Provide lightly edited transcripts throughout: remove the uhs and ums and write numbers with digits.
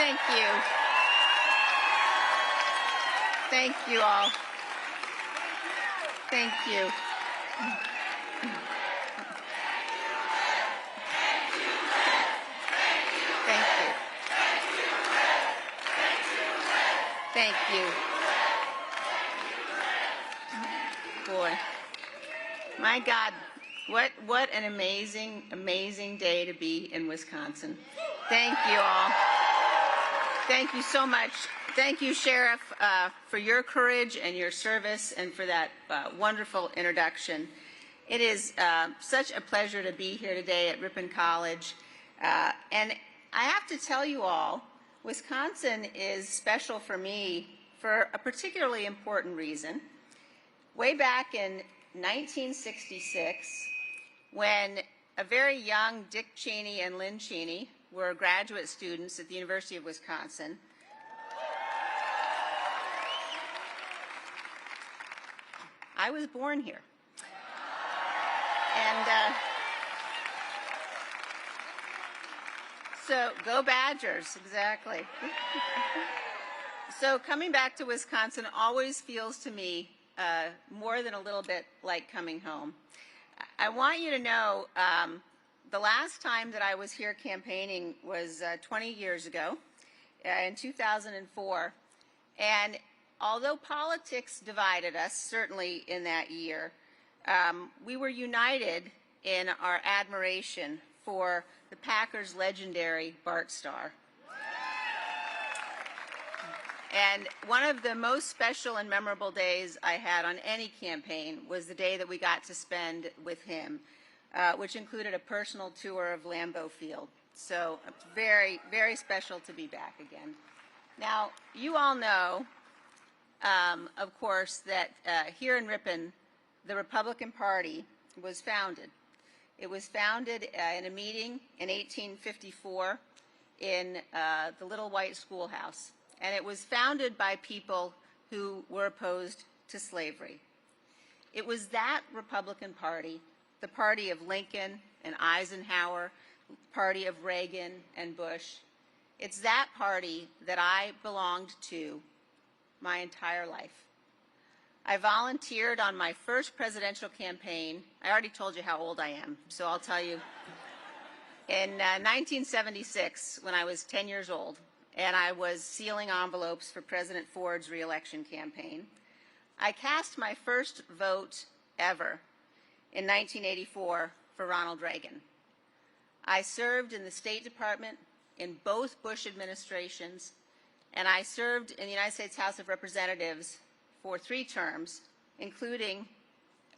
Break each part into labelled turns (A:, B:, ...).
A: Thank you. Thank you all. Thank you. Thank you. Thank you. Boy, my God, what an amazing, amazing day to be in Wisconsin. Thank you all. Thank you so much. Thank you, Sheriff, for your courage and your service and for that wonderful introduction. It is such a pleasure to be here today at Ripon College. And I have to tell you all, Wisconsin is special for me for a particularly important reason. Way back in 1966, when a very young Dick Cheney and Lynn Cheney were graduate students at the University of Wisconsin, I was born here. And so, go Badgers, exactly. So coming back to Wisconsin always feels to me more than a little bit like coming home. I want you to know the last time that I was here campaigning was 20 years ago, in 2004. And although politics divided us, certainly in that year, we were united in our admiration for the Packers' legendary Bart Starr. And one of the most special and memorable days I had on any campaign was the day that we got to spend with him, which included a personal tour of Lambeau Field. So it's very, very special to be back again. Now, you all know, of course, that here in Ripon, the Republican Party was founded. It was founded in a meeting in 1854 in the Little White Schoolhouse. And it was founded by people who were opposed to slavery. It was that Republican Party, the party of Lincoln and Eisenhower, the party of Reagan and Bush. It's that party that I belonged to my entire life. I volunteered on my first presidential campaign. I already told you how old I am, so I'll tell you. In 1976, when I was 10 years old, and I was sealing envelopes for President Ford's re-election campaign, I cast my first vote ever in 1984 for Ronald Reagan. I served in the State Department in both Bush administrations, and I served in the United States House of Representatives for 3 terms, including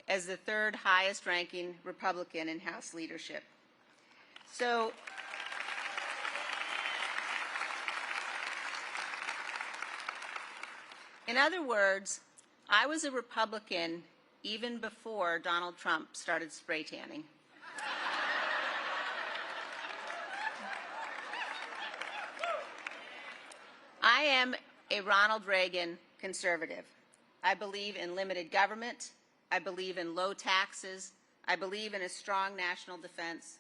A: as the 3rd highest ranking Republican in House leadership. So, in other words, I was a Republican even before Donald Trump started spray tanning. I am a Ronald Reagan conservative. I believe in limited government. I believe in low taxes. I believe in a strong national defense.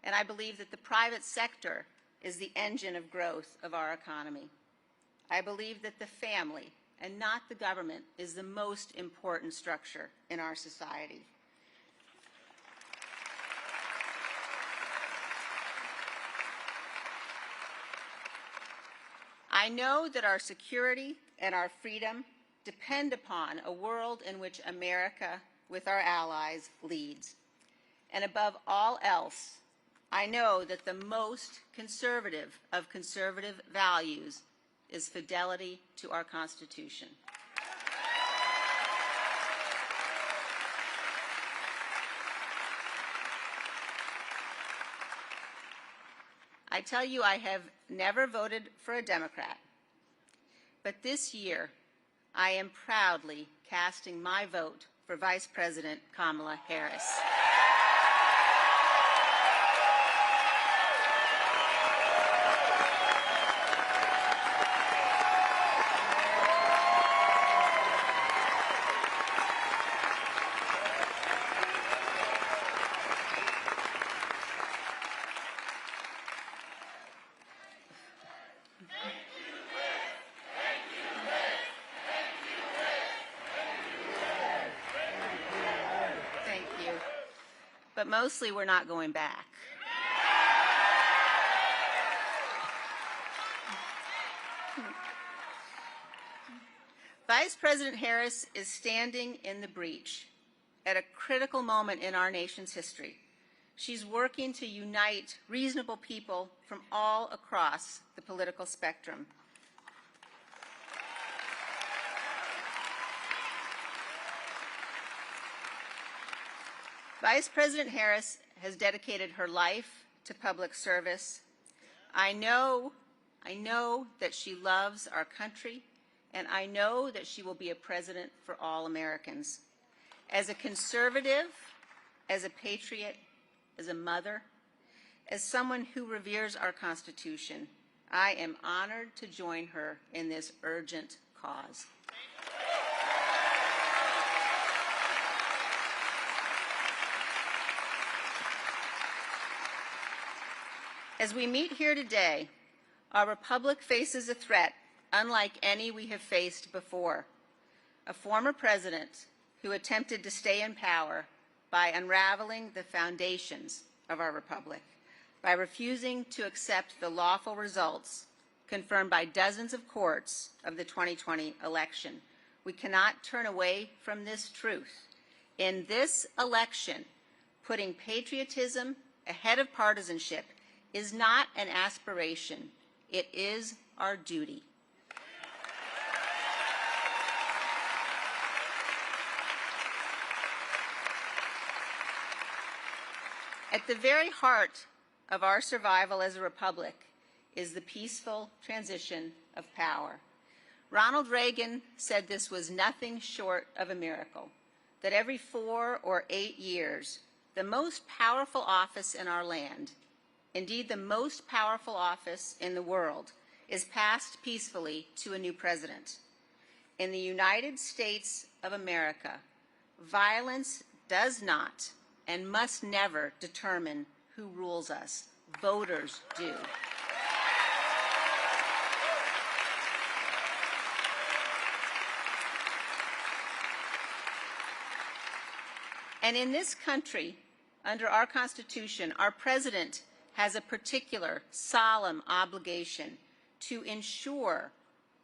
A: And I believe that the private sector is the engine of growth of our economy. I believe that the family, and not the government, is the most important structure in our society. I know that our security and our freedom depend upon a world in which America, with our allies, leads. And above all else, I know that the most conservative of conservative values is fidelity to our Constitution. I tell you, I have never voted for a Democrat, but this year I am proudly casting my vote for Vice President Kamala Harris. but mostly we're not going back. Vice President Harris is standing in the breach at a critical moment in our nation's history. She's working to unite reasonable people from all across the political spectrum. Vice President Harris has dedicated her life to public service. I know that she loves our country, and I know that she will be a president for all Americans. As a conservative, as a patriot, as a mother, as someone who reveres our Constitution, I am honored to join her in this urgent cause. As we meet here today, our republic faces a threat unlike any we have faced before. A former president who attempted to stay in power by unraveling the foundations of our republic, by refusing to accept the lawful results confirmed by dozens of courts of the 2020 election. We cannot turn away from this truth. In this election, putting patriotism ahead of partisanship is not an aspiration. It is our duty. At the very heart of our survival as a republic is the peaceful transition of power. Ronald Reagan said this was nothing short of a miracle, that every 4 or 8 years, the most powerful office in our land, indeed the most powerful office in the world, is passed peacefully to a new president. In the United States of America, violence does not and must never determine who rules us. Voters do. And in this country, under our Constitution, our president has a particular solemn obligation to ensure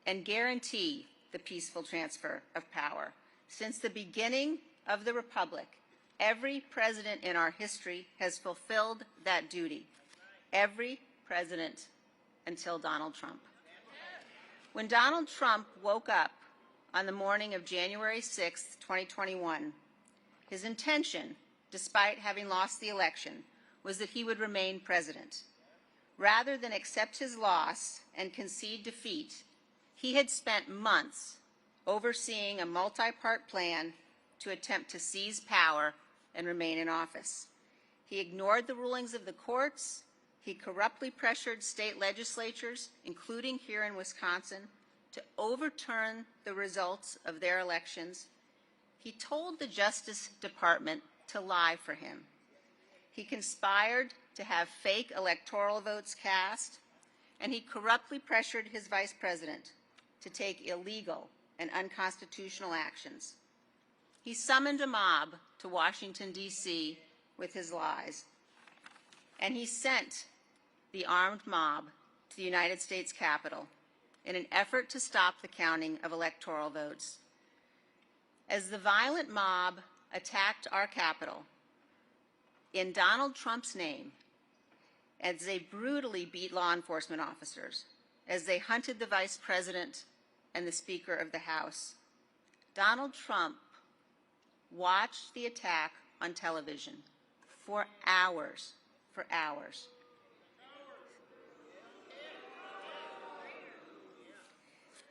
A: and guarantee the peaceful transfer of power. Since the beginning of the republic, every president in our history has fulfilled that duty. Every president until Donald Trump. When Donald Trump woke up on the morning of January 6, 2021, his intention, despite having lost the election, was that he would remain president. Rather than accept his loss and concede defeat, he had spent months overseeing a multi-part plan to attempt to seize power and remain in office. He ignored the rulings of the courts. He corruptly pressured state legislatures, including here in Wisconsin, to overturn the results of their elections. He told the Justice Department to lie for him. He conspired to have fake electoral votes cast, and he corruptly pressured his vice president to take illegal and unconstitutional actions. He summoned a mob to Washington, D.C. with his lies, and he sent the armed mob to the United States Capitol in an effort to stop the counting of electoral votes. As the violent mob attacked our Capitol, in Donald Trump's name, as they brutally beat law enforcement officers, as they hunted the Vice President and the Speaker of the House, Donald Trump watched the attack on television for hours,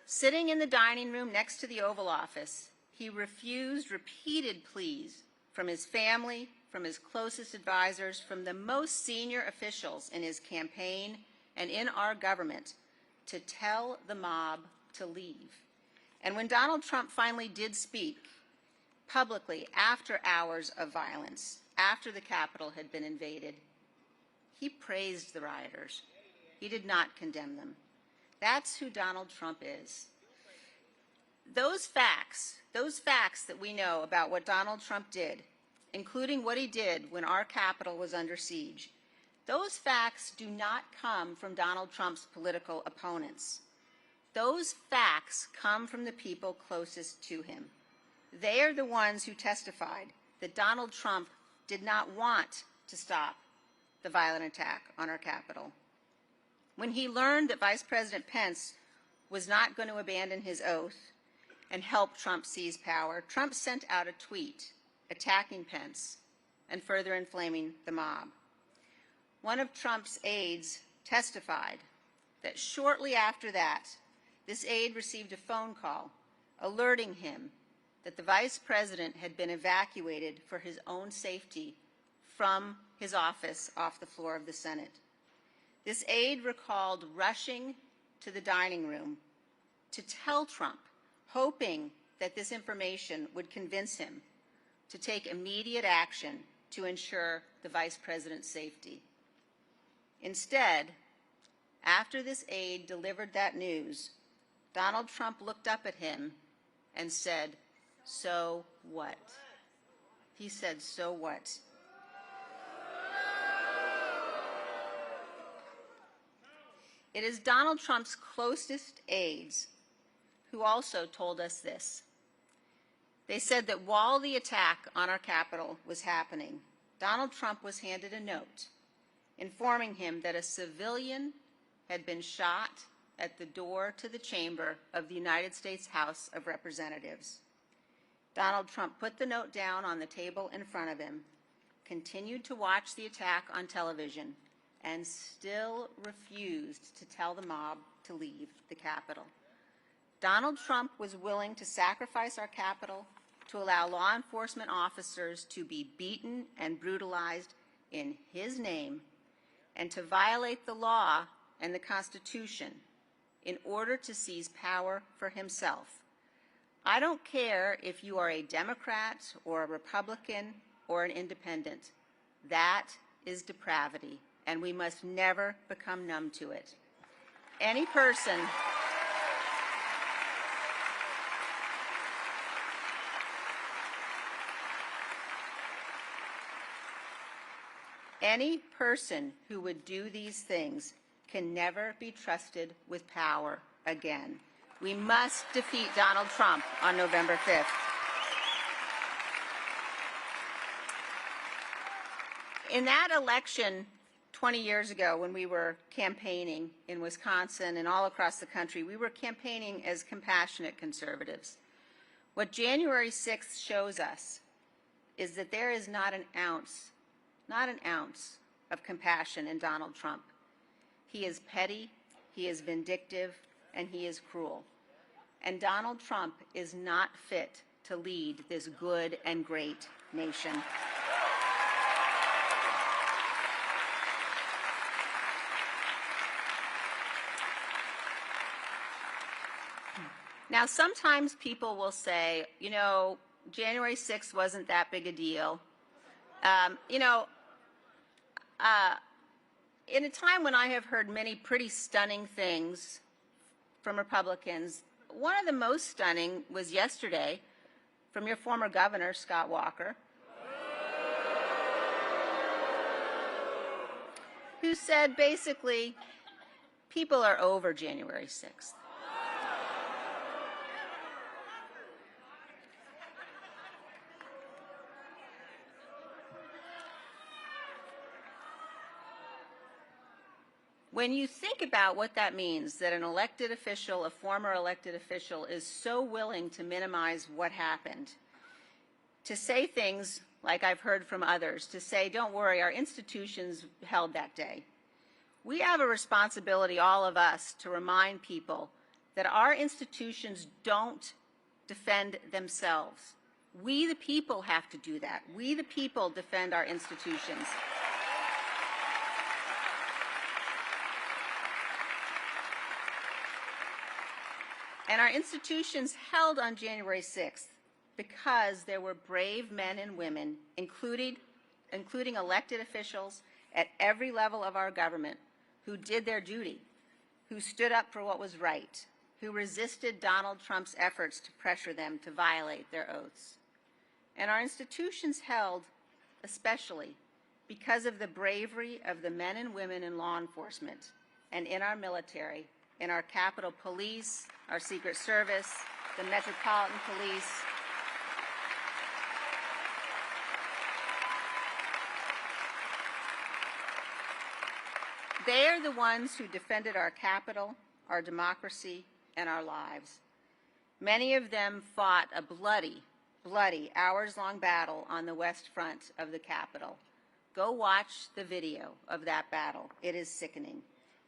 A: Sitting in the dining room next to the Oval Office, he refused repeated pleas from his family, from his closest advisors, from the most senior officials in his campaign and in our government to tell the mob to leave. And when Donald Trump finally did speak publicly after hours of violence, after the Capitol had been invaded, he praised the rioters. He did not condemn them. That's who Donald Trump is. Those facts that we know about what Donald Trump did including what he did when our Capitol was under siege, those facts do not come from Donald Trump's political opponents. Those facts come from the people closest to him. They are the ones who testified that Donald Trump did not want to stop the violent attack on our Capitol. When he learned that Vice President Pence was not going to abandon his oath and help Trump seize power, Trump sent out a tweet attacking Pence and further inflaming the mob. One of Trump's aides testified that shortly after that, this aide received a phone call alerting him that the vice president had been evacuated for his own safety from his office off the floor of the Senate. This aide recalled rushing to the dining room to tell Trump, hoping that this information would convince him to take immediate action to ensure the vice president's safety. Instead, after this aide delivered that news, Donald Trump looked up at him and said, "So what?" He said, "So what?" It is Donald Trump's closest aides who also told us this. They said that while the attack on our Capitol was happening, Donald Trump was handed a note informing him that a civilian had been shot at the door to the chamber of the United States House of Representatives. Donald Trump put the note down on the table in front of him, continued to watch the attack on television, and still refused to tell the mob to leave the Capitol. Donald Trump was willing to sacrifice our Capitol to allow law enforcement officers to be beaten and brutalized in his name and to violate the law and the Constitution in order to seize power for himself. I don't care if you are a Democrat or a Republican or an independent. That is depravity, and we must never become numb to it. Any person who would do these things can never be trusted with power again. We must defeat Donald Trump on November 5th. In that election 20 years ago, when we were campaigning in Wisconsin and all across the country, we were campaigning as compassionate conservatives. What January 6th shows us is that there is not an ounce of compassion in Donald Trump. He is petty, he is vindictive, and he is cruel. And Donald Trump is not fit to lead this good and great nation. Now, sometimes people will say, you know, January 6th wasn't that big a deal. In a time when I have heard many pretty stunning things from Republicans, one of the most stunning was yesterday from your former governor, Scott Walker, who said basically, people are over January 6th. When you think about what that means, that an elected official, a former elected official, is so willing to minimize what happened, to say things like I've heard from others, to say, don't worry, our institutions held that day. We have a responsibility, all of us, to remind people that our institutions don't defend themselves. We, the people, have to do that. We, the people, defend our institutions. And our institutions held on January 6th because there were brave men and women, including elected officials at every level of our government, who did their duty, who stood up for what was right, who resisted Donald Trump's efforts to pressure them to violate their oaths. And our institutions held especially because of the bravery of the men and women in law enforcement and in our military, in our Capitol Police, our Secret Service, the Metropolitan Police. They are the ones who defended our Capitol, our democracy, and our lives. Many of them fought a bloody, hours-long battle on the west front of the Capitol. Go watch the video of that battle. It is sickening.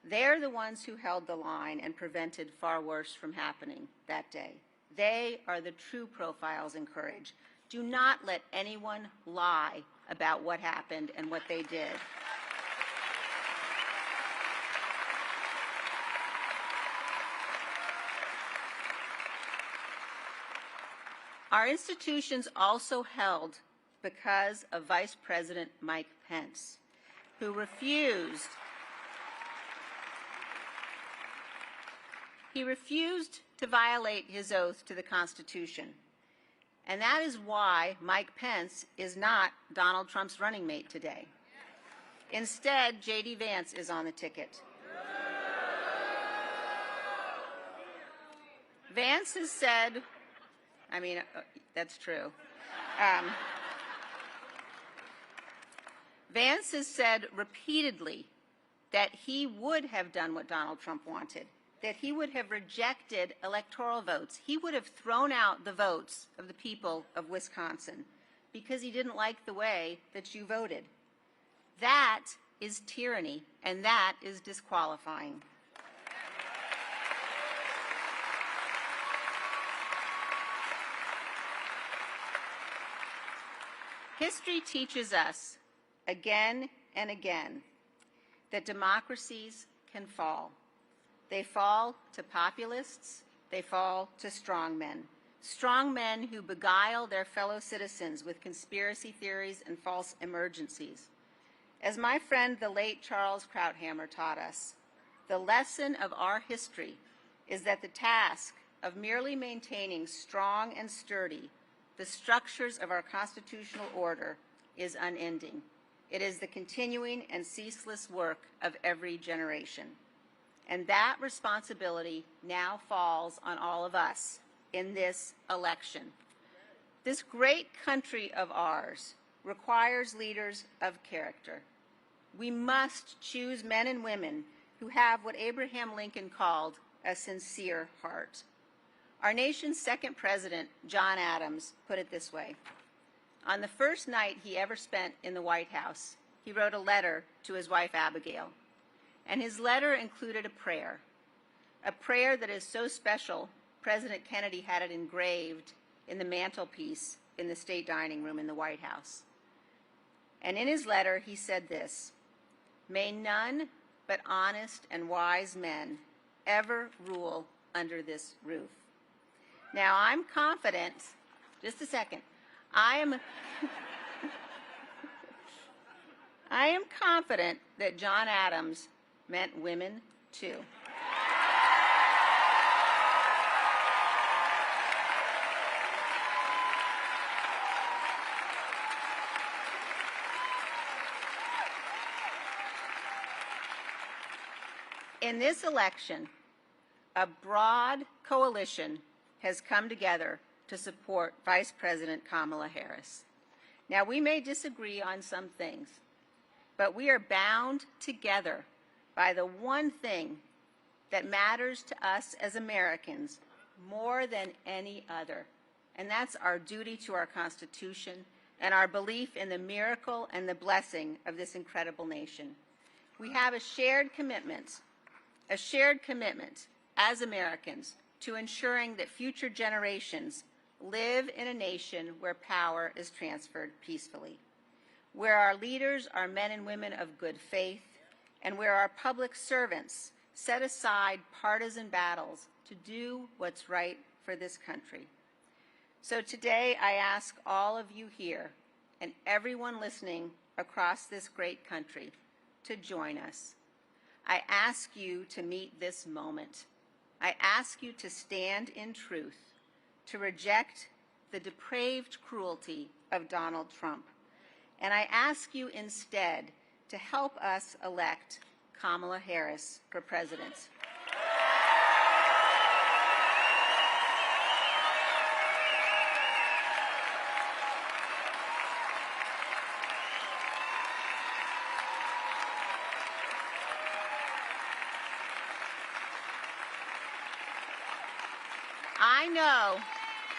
A: They're the ones who held the line and prevented far worse from happening that day. They are the true profiles in courage. Do not let anyone lie about what happened and what they did. Our institutions also held because of Vice President Mike Pence, who refused to violate his oath to the Constitution. And that is why Mike Pence is not Donald Trump's running mate today. Instead, J.D. Vance is on the ticket. Vance has said, that's true. Vance has said repeatedly that he would have done what Donald Trump wanted, that he would have rejected electoral votes. He would have thrown out the votes of the people of Wisconsin because he didn't like the way that you voted. That is tyranny, and that is disqualifying. History teaches us again and again that democracies can fall. They fall to populists, they fall to strongmen who beguile their fellow citizens with conspiracy theories and false emergencies. As my friend, the late Charles Krauthammer, taught us, the lesson of our history is that the task of merely maintaining strong and sturdy the structures of our constitutional order is unending. It is the continuing and ceaseless work of every generation. And that responsibility now falls on all of us in this election. This great country of ours requires leaders of character. We must choose men and women who have what Abraham Lincoln called a sincere heart. Our nation's second president, John Adams, put it this way. On the first night he ever spent in the White House, he wrote a letter to his wife, Abigail. And his letter included a prayer that is so special, President Kennedy had it engraved in the mantelpiece in the state dining room in the White House. And in his letter, he said this: "May none but honest and wise men ever rule under this roof." Now, I'm confident, just a second, I am confident that John Adams meant women too. In this election, a broad coalition has come together to support Vice President Kamala Harris. Now, we may disagree on some things, but we are bound together by the one thing that matters to us as Americans more than any other, and that's our duty to our Constitution and our belief in the miracle and the blessing of this incredible nation. We have a shared commitment as Americans to ensuring that future generations live in a nation where power is transferred peacefully, where our leaders are men and women of good faith, and where our public servants set aside partisan battles to do what's right for this country. So today I ask all of you here and everyone listening across this great country to join us. I ask you to meet this moment. I ask you to stand in truth, to reject the depraved cruelty of Donald Trump, And I ask you instead to help us elect Kamala Harris for president.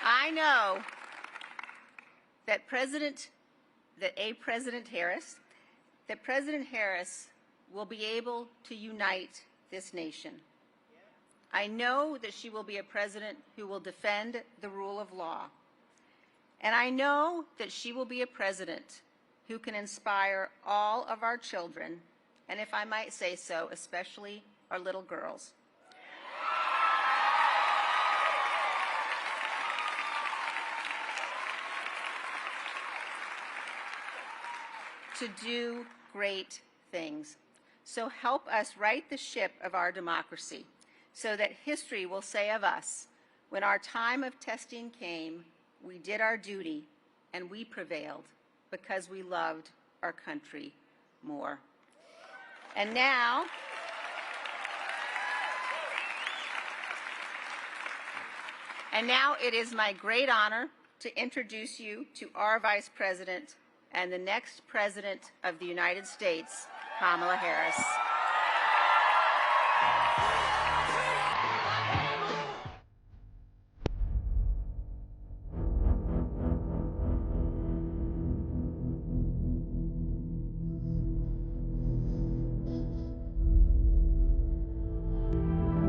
A: I know that President Harris will be able to unite this nation. I know that she will be a president who will defend the rule of law. And I know that she will be a president who can inspire all of our children, and if I might say so, especially our little girls. To do great things. So help us right the ship of our democracy so that history will say of us, when our time of testing came, we did our duty and we prevailed because we loved our country more. And now, it is my great honor to introduce you to our Vice President and the next President of the United States, Kamala Harris.